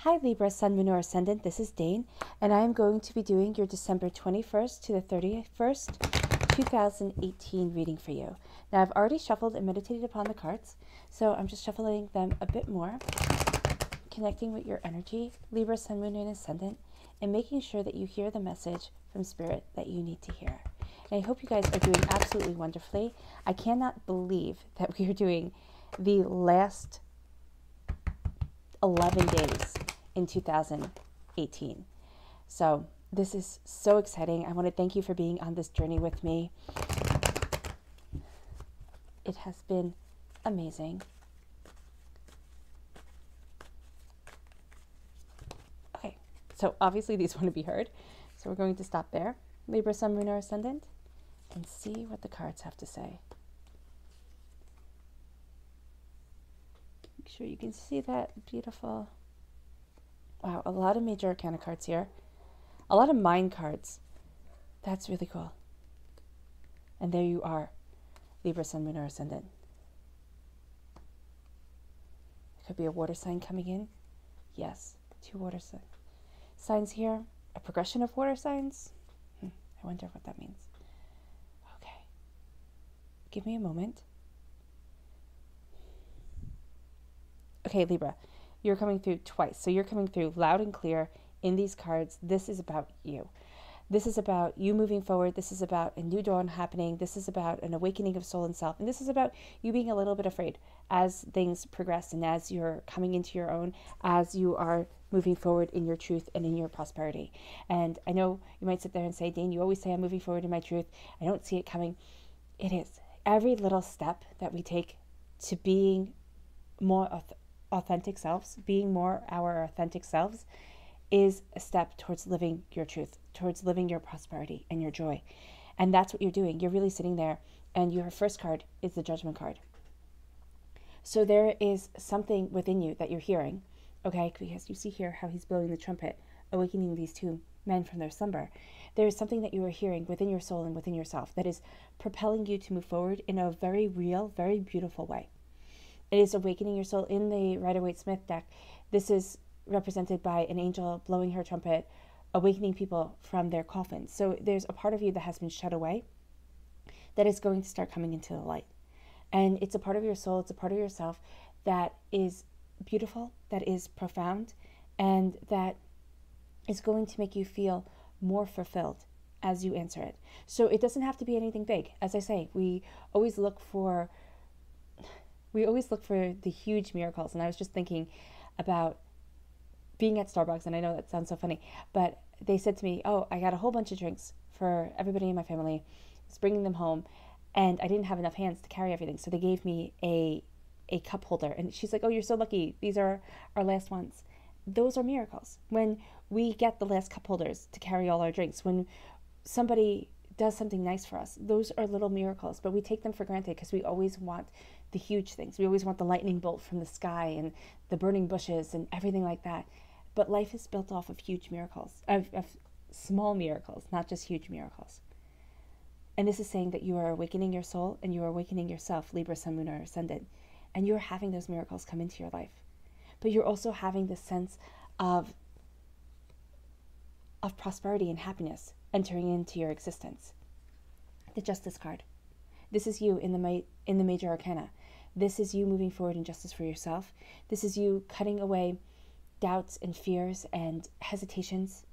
Hi Libra, Sun, Moon, or Ascendant. This is Dane, and I am going to be doing your December 21st to the 31st, 2018 reading for you. Now, I've already shuffled and meditated upon the cards, so I'm just shuffling them a bit more, connecting with your energy, Libra, Sun, Moon, and Ascendant, and making sure that you hear the message from Spirit that you need to hear. And I hope you guys are doing absolutely wonderfully. I cannot believe that we are doing the last 11 days in 2018. So this is so exciting. I want to thank you for being on this journey with me. It has been amazing. Okay, so obviously these want to be heard. So we're going to stop there. Libra, Sun, Moon, or Ascendant, and see what the cards have to say. Make sure you can see that. Beautiful. Wow, a lot of major arcana cards here. A lot of mind cards. That's really cool. And there you are, Libra, Sun, Moon, or Ascendant. It could be a water sign coming in. Yes, 2 water signs here. A progression of water signs. I wonder what that means. Okay. Give me a moment. Okay, Libra, you're coming through twice. So you're coming through loud and clear in these cards. This is about you. This is about you moving forward. This is about a new dawn happening. This is about an awakening of soul and self. And this is about you being a little bit afraid as things progress and as you're coming into your own, as you are moving forward in your truth and in your prosperity. And I know you might sit there and say, Dane, you always say I'm moving forward in my truth. I don't see it coming. It is. Every little step that we take to being more authentic selves, being more our authentic selves, is a step towards living your truth, towards living your prosperity and your joy. And that's what you're doing. You're really sitting there, and your first card is the Judgment card. So there is something within you that you're hearing, okay? Because you see here how he's blowing the trumpet, awakening these 2 men from their slumber. There is something that you are hearing within your soul and within yourself that is propelling you to move forward in a very real, very beautiful way. It is awakening your soul. In the Rider-Waite-Smith deck, this is represented by an angel blowing her trumpet, awakening people from their coffins. So there's a part of you that has been shut away that is going to start coming into the light. And it's a part of your soul, it's a part of yourself that is beautiful, that is profound, and that is going to make you feel more fulfilled as you answer it. So it doesn't have to be anything big. As I say, we always look for the huge miracles. And I was just thinking about being at Starbucks, and I know that sounds so funny, but they said to me, oh, I got a whole bunch of drinks for everybody in my family. I was bringing them home, and I didn't have enough hands to carry everything. So they gave me a cup holder. And she's like, oh, you're so lucky. These are our last ones. Those are miracles. When we get the last cup holders to carry all our drinks, when somebody does something nice for us, those are little miracles, but we take them for granted because we always want the huge things. We always want the lightning bolt from the sky and the burning bushes and everything like that. But life is built off of huge miracles, of small miracles, not just huge miracles. And this is saying that you are awakening your soul and you are awakening yourself, Libra, Sun, Moon, or Ascendant, and you're having those miracles come into your life. But you're also having this sense of prosperity and happiness entering into your existence. The Justice card. This is you in the major arcana. This is you moving forward in justice for yourself. This is you cutting away doubts and fears and hesitations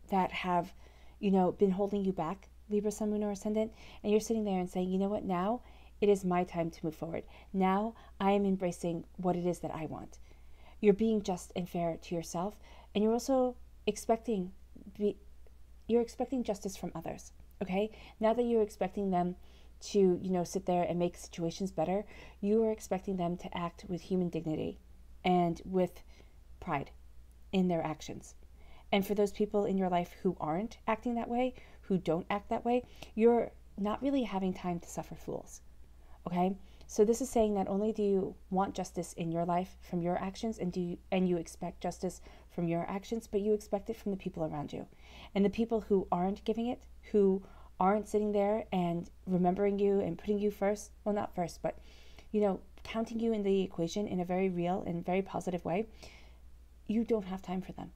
that have, been holding you back, Libra, Sun, Moon, or Ascendant. And you're sitting there and saying, you know what, now it is my time to move forward. Now I am embracing what it is that I want. You're being just and fair to yourself, and you're also expecting justice from others, okay? Now that you're expecting them to, sit there and make situations better, you are expecting them to act with human dignity and with pride in their actions. And for those people in your life who aren't acting that way, who don't act that way, you're not really having time to suffer fools, okay? So this is saying not only do you want justice in your life from your actions, and you expect justice from your actions, but you expect it from the people around you. And the people who aren't giving it, who aren't sitting there and remembering you and putting you first, well, not first, but, counting you in the equation in a very real and very positive way, you don't have time for them.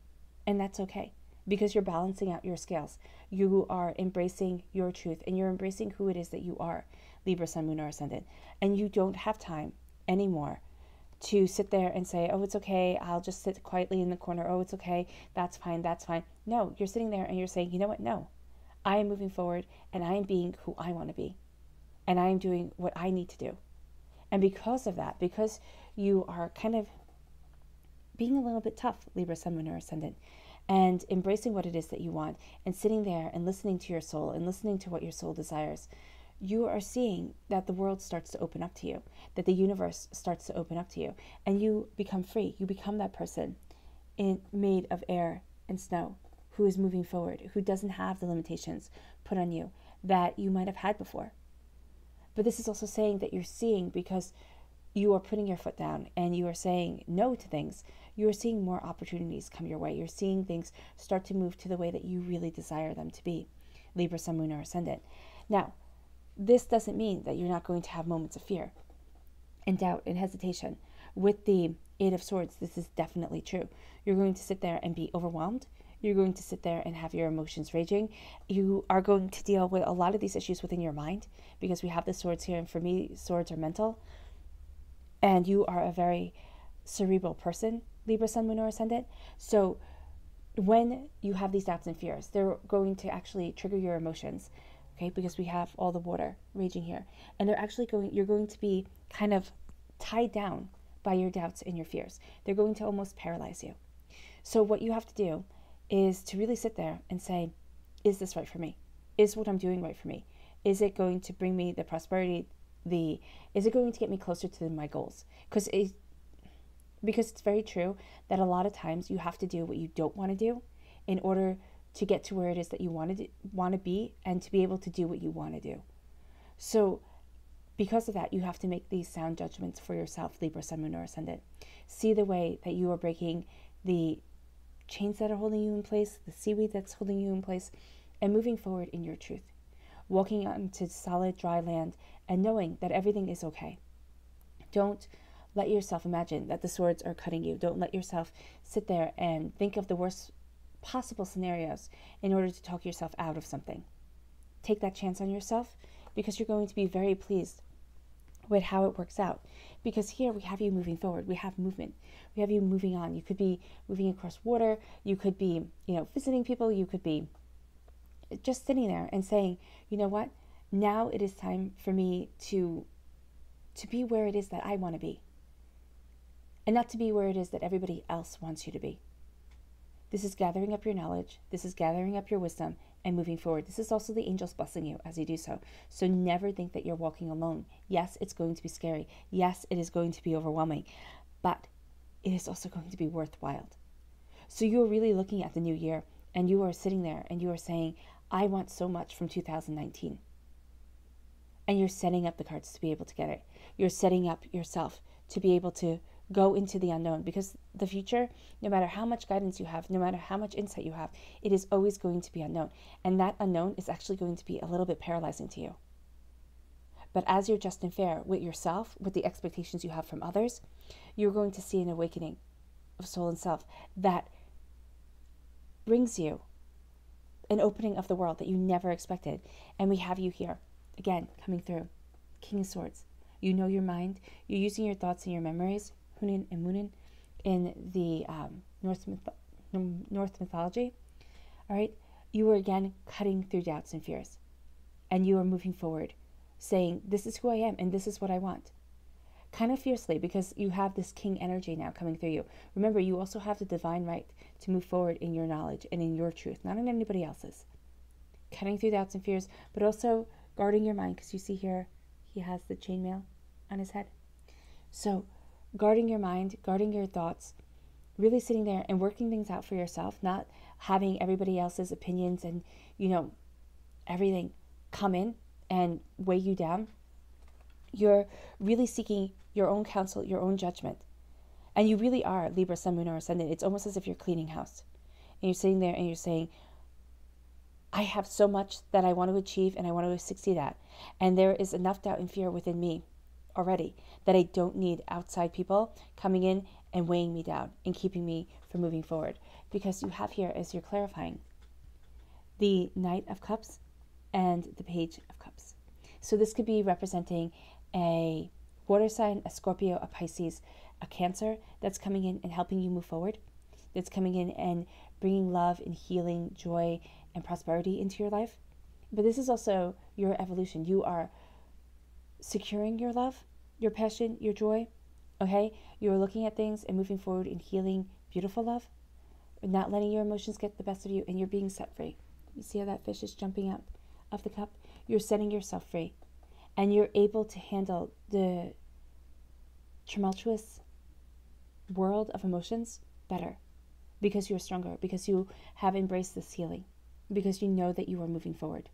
And that's okay, because you're balancing out your scales. You are embracing your truth, and you're embracing who it is that you are, Libra, Sun, Moon, or Ascendant. And you don't have time anymore to sit there and say, oh, it's okay, I'll just sit quietly in the corner. Oh, it's okay, that's fine, that's fine. No, you're sitting there and you're saying, you know what? No, I am moving forward, and I am being who I want to be. And I am doing what I need to do. And because of that, because you are kind of being a little bit tough, Libra, Sun, Moon, or Ascendant, and embracing what it is that you want, and sitting there and listening to your soul and listening to what your soul desires, you are seeing that the world starts to open up to you, that the universe starts to open up to you, and you become free. You become that person made of air and snow who is moving forward, who doesn't have the limitations put on you that you might have had before. But this is also saying that you're seeing, because you are putting your foot down and you are saying no to things, you are seeing more opportunities come your way. You're seeing things start to move to the way that you really desire them to be, Libra, Sun, Moon, or Ascendant. Now, this doesn't mean that you're not going to have moments of fear and doubt and hesitation. With the Eight of Swords, this is definitely true. You're going to sit there and be overwhelmed. You're going to sit there and have your emotions raging. You are going to deal with a lot of these issues within your mind, because we have the swords here, and for me, swords are mental. And you are a very cerebral person, Libra, Sun, Moon, or Ascendant. So when you have these doubts and fears, they're going to actually trigger your emotions, okay? Because we have all the water raging here. And you're going to be kind of tied down by your doubts and your fears. They're going to almost paralyze you. So what you have to do is to really sit there and say, is this right for me? Is what I'm doing right for me? Is it going to bring me the prosperity? Is it going to get me closer to my goals? Because it's very true that a lot of times you have to do what you don't want to do in order to get to where it is that you want to be, and to be able to do what you want to do. So because of that, you have to make these sound judgments for yourself, Libra, Sun, Moon, or Ascendant. See the way that you are breaking the chains that are holding you in place, the seaweed that's holding you in place, and moving forward in your truth. Walking onto solid, dry land and knowing that everything is okay. Don't let yourself imagine that the swords are cutting you. Don't let yourself sit there and think of the worst possible scenarios in order to talk yourself out of something. Take that chance on yourself, because you're going to be very pleased with how it works out. Because here we have you moving forward. We have movement. We have you moving on. You could be moving across water. You could be, visiting people. You could be just sitting there and saying, you know what? Now it is time for me to be where it is that I want to be, and not to be where it is that everybody else wants you to be. This is gathering up your knowledge. This is gathering up your wisdom and moving forward. This is also the angels blessing you as you do so. So never think that you're walking alone. Yes, it's going to be scary. Yes, it is going to be overwhelming, but it is also going to be worthwhile. So you are really looking at the new year, and you are sitting there and you are saying, I want so much from 2019. And you're setting up the cards to be able to get it. You're setting up yourself to be able to go into the unknown, because the future, no matter how much guidance you have, no matter how much insight you have, it is always going to be unknown. And that unknown is actually going to be a little bit paralyzing to you. But as you're just and fair with yourself, with the expectations you have from others, you're going to see an awakening of soul and self that brings you an opening of the world that you never expected. And we have you here, again, coming through. King of Swords. You know your mind. You're using your thoughts and your memories, Hunin and Munin, in the North mythology. All right? You are again cutting through doubts and fears. And you are moving forward, saying, this is who I am and this is what I want. Kind of fiercely, because you have this king energy now coming through you. Remember, you also have the divine right to move forward in your knowledge and in your truth, not in anybody else's. Cutting through doubts and fears, but also guarding your mind, because you see here, he has the chainmail on his head. So guarding your mind, guarding your thoughts, really sitting there and working things out for yourself, not having everybody else's opinions and, everything come in and weigh you down. You're really seeking your own counsel, your own judgment. And you really are Libra, Sun, Moon, or Ascendant. It's almost as if you're cleaning house. And you're sitting there and you're saying, I have so much that I want to achieve and I want to succeed at. And there is enough doubt and fear within me already that I don't need outside people coming in and weighing me down and keeping me from moving forward. Because you have here, as you're clarifying, the Knight of Cups and the Page of Cups. So this could be representing a water sign, a Scorpio, a Pisces, a Cancer that's coming in and helping you move forward, that's coming in and bringing love and healing, joy and prosperity into your life. But this is also your evolution. You are securing your love, your passion, your joy, okay? You're looking at things and moving forward in healing, beautiful love, not letting your emotions get the best of you, and you're being set free. You see how that fish is jumping up of the cup? You're setting yourself free, and you're able to handle the tumultuous world of emotions better because you're stronger, because you have embraced this healing, because you know that you are moving forward.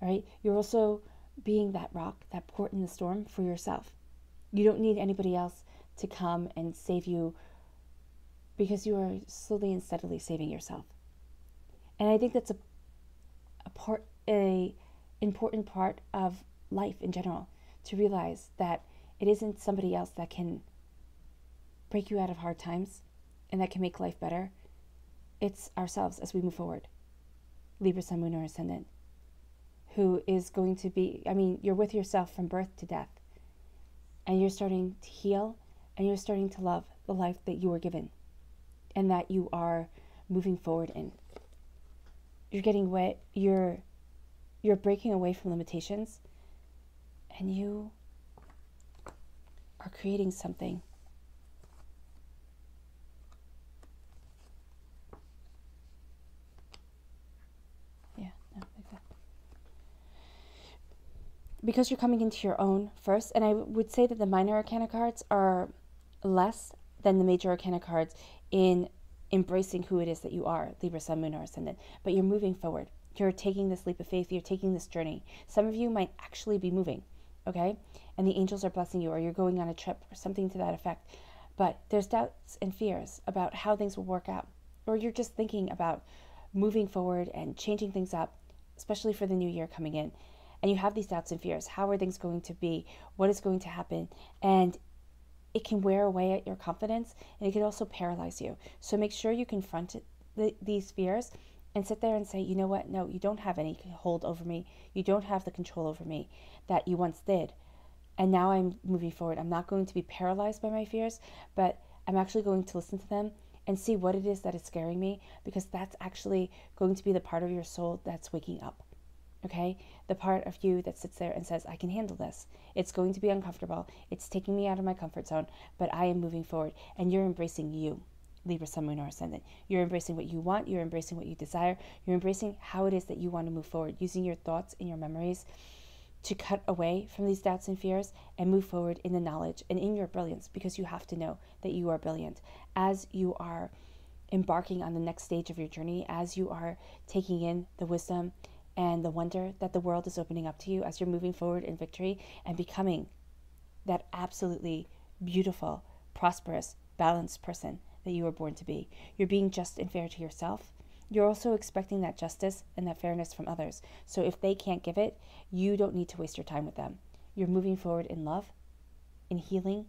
All right? You're also being that rock, that port in the storm for yourself. You don't need anybody else to come and save you because you are slowly and steadily saving yourself. And I think that's a important part of life in general, to realize that it isn't somebody else that can break you out of hard times and that can make life better. It's ourselves as we move forward. Libra, Sun, Moon, or Ascendant, who is going to be, you're with yourself from birth to death. And you're starting to heal, and you're starting to love the life that you were given and that you are moving forward in. You're getting wet, you're breaking away from limitations, and you are creating something. Like that. Because you're coming into your own first, and I would say that the minor arcana cards are less than the major arcana cards in embracing who it is that you are, Libra, Sun, Moon, or Ascendant. But you're moving forward. You're taking this leap of faith. You're taking this journey. Some of you might actually be moving, okay? And the angels are blessing you, or you're going on a trip or something to that effect. But there's doubts and fears about how things will work out. Or you're just thinking about moving forward and changing things up, especially for the new year coming in. And you have these doubts and fears. How are things going to be? What is going to happen? And it can wear away at your confidence, and it can also paralyze you. So make sure you confront these fears and sit there and say, you know what? No, you don't have any hold over me. You don't have the control over me that you once did. And now I'm moving forward. I'm not going to be paralyzed by my fears, but I'm actually going to listen to them and see what it is that is scaring me, because that's actually going to be the part of your soul that's waking up. Okay? The part of you that sits there and says, I can handle this. It's going to be uncomfortable. It's taking me out of my comfort zone, but I am moving forward. And you're embracing you, Libra, Sun, Moon, or Ascendant. You're embracing what you want. You're embracing what you desire. You're embracing how it is that you want to move forward, using your thoughts and your memories to cut away from these doubts and fears and move forward in the knowledge and in your brilliance, because you have to know that you are brilliant. As you are embarking on the next stage of your journey, as you are taking in the wisdom and the wonder that the world is opening up to you, as you're moving forward in victory and becoming that absolutely beautiful, prosperous, balanced person that you were born to be. You're being just and fair to yourself. You're also expecting that justice and that fairness from others. So if they can't give it, you don't need to waste your time with them. You're moving forward in love, in healing,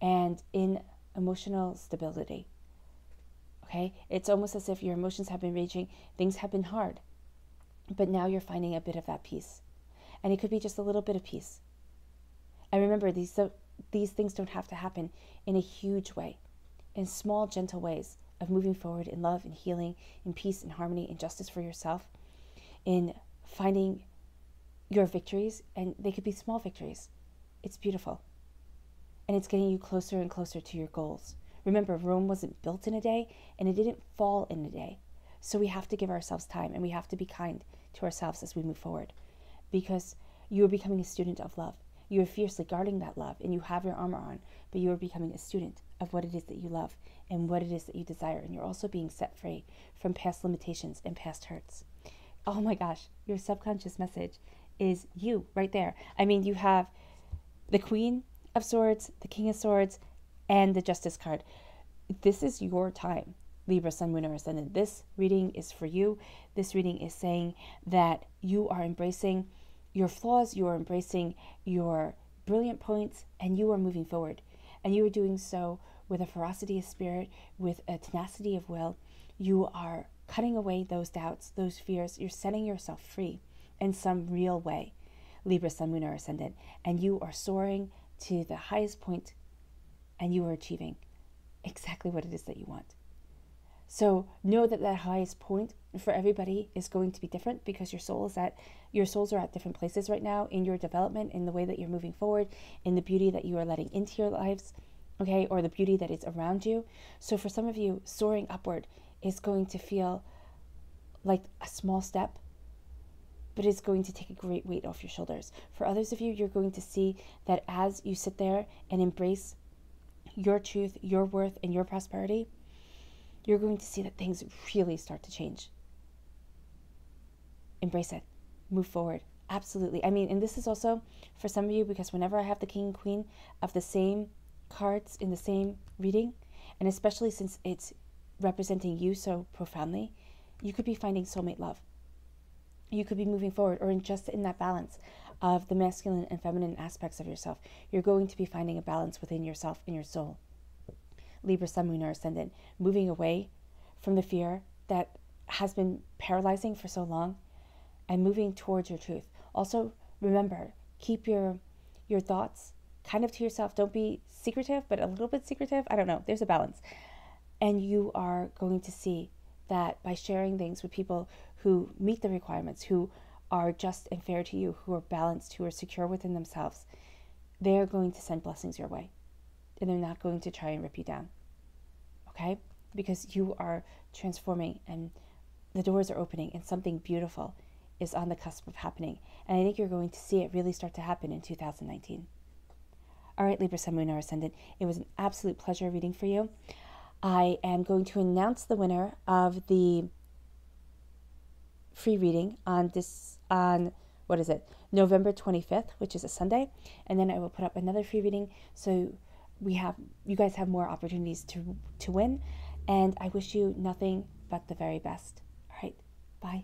and in emotional stability. Okay? It's almost as if your emotions have been raging, things have been hard. But now you're finding a bit of that peace. And it could be just a little bit of peace. And remember, these things don't have to happen in a huge way. In small, gentle ways of moving forward in love and healing, in peace and harmony and justice for yourself, in finding your victories. And they could be small victories. It's beautiful. And it's getting you closer and closer to your goals. Remember, Rome wasn't built in a day, and it didn't fall in a day. So we have to give ourselves time, and we have to be kind to ourselves as we move forward, because you are becoming a student of love. You are fiercely guarding that love, and you have your armor on, but you are becoming a student of what it is that you love and what it is that you desire. And you're also being set free from past limitations and past hurts. Oh my gosh, your subconscious message is you right there. I mean, you have the Queen of Swords, the King of Swords, and the Justice card. This is your time, Libra, Sun, Moon, or Ascendant. This reading is for you. This reading is saying that you are embracing your flaws, you are embracing your brilliant points, and you are moving forward. And you are doing so with a ferocity of spirit, with a tenacity of will. You are cutting away those doubts, those fears. You're setting yourself free in some real way. Libra, Sun, Moon, or Ascendant. And you are soaring to the highest point, and you are achieving exactly what it is that you want. So know that that highest point for everybody is going to be different, because your souls are at different places right now in your development, in the way that you're moving forward, in the beauty that you are letting into your lives, okay, or the beauty that is around you. So for some of you, soaring upward is going to feel like a small step, but it's going to take a great weight off your shoulders. For others of you, you're going to see that as you sit there and embrace your truth, your worth, and your prosperity, you're going to see that things really start to change. Embrace it. Move forward. Absolutely. I mean, and this is also for some of you, because whenever I have the King and Queen of the same cards in the same reading, and especially since it's representing you so profoundly, you could be finding soulmate love. You could be moving forward, or just in that balance of the masculine and feminine aspects of yourself. You're going to be finding a balance within yourself and your soul. Libra, Sun, Moon, or Ascendant, moving away from the fear that has been paralyzing for so long and moving towards your truth. Also, remember, keep your thoughts kind of to yourself. Don't be secretive, but a little bit secretive. I don't know. There's a balance. And you are going to see that by sharing things with people who meet the requirements, who are just and fair to you, who are balanced, who are secure within themselves, they're going to send blessings your way. And they're not going to try and rip you down. Okay? Because you are transforming, and the doors are opening, and something beautiful is on the cusp of happening. And I think you're going to see it really start to happen in 2019. All right, Libra, Sun, Moon, or Ascendant, it was an absolute pleasure reading for you. I am going to announce the winner of the free reading on November 25th, which is a Sunday, and then I will put up another free reading, so you guys have more opportunities to win, and I wish you nothing but the very best. All right, bye.